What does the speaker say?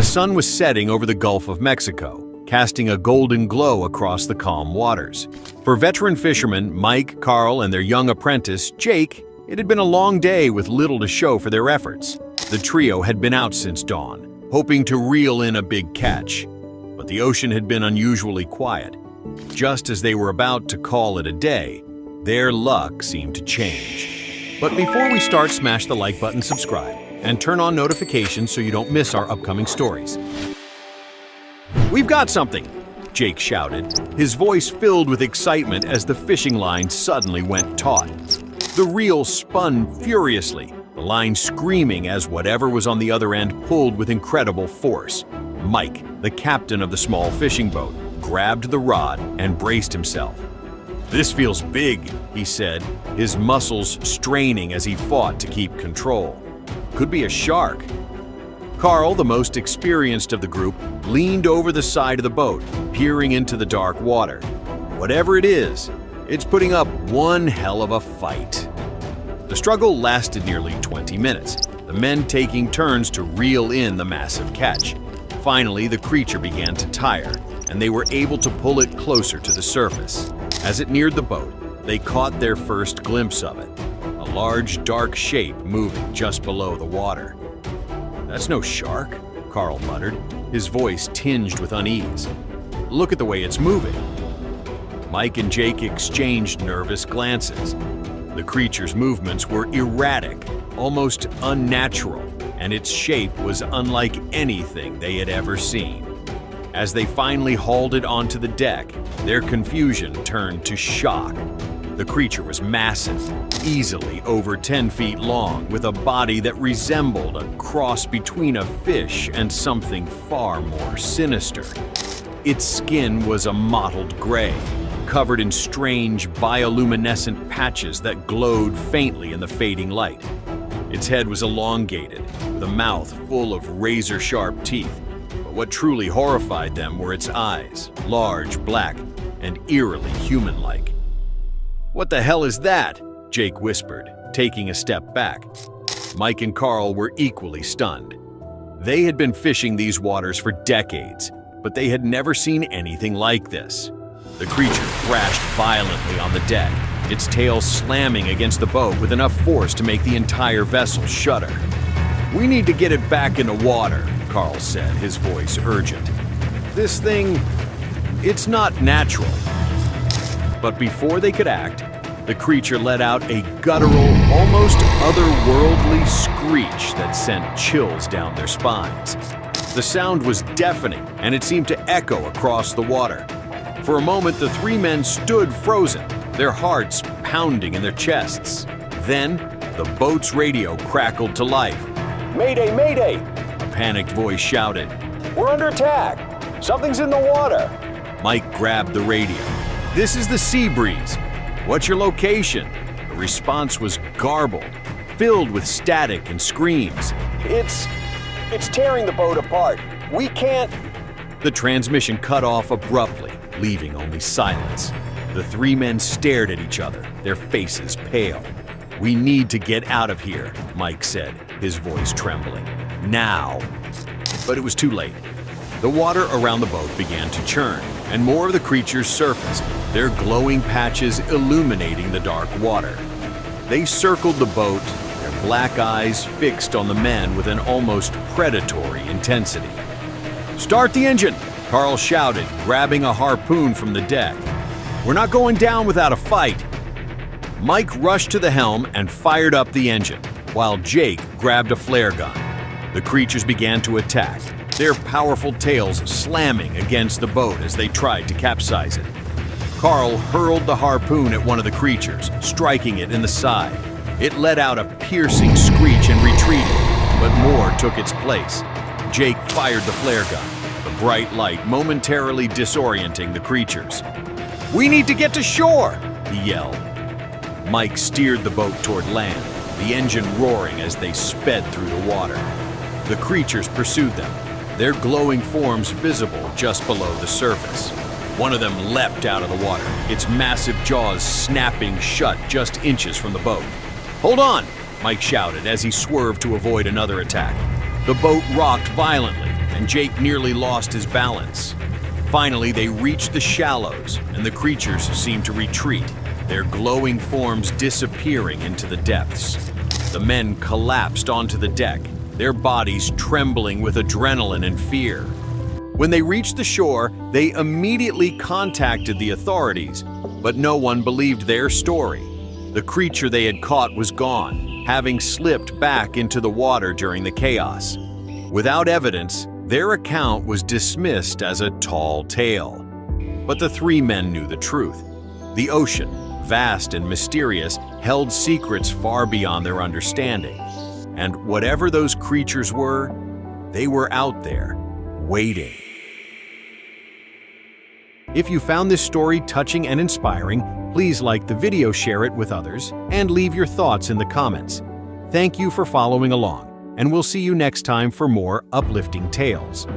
sun was setting over the Gulf of Mexico, casting a golden glow across the calm waters. For veteran fishermen Mike, Carl, and their young apprentice, Jake, it had been a long day with little to show for their efforts. The trio had been out since dawn, hoping to reel in a big catch. But the ocean had been unusually quiet. Just as they were about to call it a day, their luck seemed to change. But before we start, smash the like button, subscribe, and turn on notifications so you don't miss our upcoming stories. "We've got something!" Jake shouted, his voice filled with excitement as the fishing line suddenly went taut. The reel spun furiously, the line screaming as whatever was on the other end pulled with incredible force. Mike, the captain of the small fishing boat, grabbed the rod and braced himself. "This feels big," he said, his muscles straining as he fought to keep control. "Could be a shark." Carl, the most experienced of the group, leaned over the side of the boat, peering into the dark water. Whatever it is, it's putting up one hell of a fight. The struggle lasted nearly 20 minutes, the men taking turns to reel in the massive catch. Finally, the creature began to tire, and they were able to pull it closer to the surface. As it neared the boat, they caught their first glimpse of it, a large, dark shape moving just below the water. "That's no shark," Carl muttered, his voice tinged with unease. "Look at the way it's moving." Mike and Jake exchanged nervous glances. The creature's movements were erratic, almost unnatural, and its shape was unlike anything they had ever seen. As they finally hauled it onto the deck, their confusion turned to shock. The creature was massive, easily over 10 feet long, with a body that resembled a cross between a fish and something far more sinister. Its skin was a mottled gray, covered in strange bioluminescent patches that glowed faintly in the fading light. Its head was elongated, with a mouth full of razor-sharp teeth, but what truly horrified them were its eyes, large, black, and eerily human-like. "What the hell is that?" Jake whispered, taking a step back. Mike and Carl were equally stunned. They had been fishing these waters for decades, but they had never seen anything like this. The creature thrashed violently on the deck, its tail slamming against the boat with enough force to make the entire vessel shudder. "We need to get it back in the water," Carl said, his voice urgent. "This thing, it's not natural." But before they could act, the creature let out a guttural, almost otherworldly screech that sent chills down their spines. The sound was deafening, and it seemed to echo across the water. For a moment, the three men stood frozen, their hearts pounding in their chests. Then, the boat's radio crackled to life. "Mayday, mayday!" a panicked voice shouted. "We're under attack! Something's in the water!" Mike grabbed the radio. "This is the Sea Breeze. What's your location?" The response was garbled, filled with static and screams. It's tearing the boat apart. We can't..." The transmission cut off abruptly, leaving only silence. The three men stared at each other, their faces pale. "We need to get out of here," Mike said, his voice trembling. "Now." But it was too late. The water around the boat began to churn, and more of the creatures surfaced, their glowing patches illuminating the dark water. They circled the boat, their black eyes fixed on the men with an almost predatory intensity. "Start the engine!" Carl shouted, grabbing a harpoon from the deck. "We're not going down without a fight." Mike rushed to the helm and fired up the engine, while Jake grabbed a flare gun. The creatures began to attack, their powerful tails slamming against the boat as they tried to capsize it. Carl hurled the harpoon at one of the creatures, striking it in the side. It let out a piercing screech and retreated, but more took its place. Jake fired the flare gun, the bright light momentarily disorienting the creatures. "We need to get to shore!" he yelled. Mike steered the boat toward land, the engine roaring as they sped through the water. The creatures pursued them, their glowing forms visible just below the surface. One of them leapt out of the water, its massive jaws snapping shut just inches from the boat. "Hold on!" Mike shouted as he swerved to avoid another attack. The boat rocked violently, and Jake nearly lost his balance. Finally, they reached the shallows, and the creatures seemed to retreat, their glowing forms disappearing into the depths. The men collapsed onto the deck, their bodies trembling with adrenaline and fear. When they reached the shore, they immediately contacted the authorities, but no one believed their story. The creature they had caught was gone, having slipped back into the water during the chaos. Without evidence, their account was dismissed as a tall tale. But the three men knew the truth. The ocean, vast and mysterious, held secrets far beyond their understanding. And whatever those creatures were, they were out there, waiting. If you found this story touching and inspiring, please like the video, share it with others, and leave your thoughts in the comments. Thank you for following along, and we'll see you next time for more uplifting tales.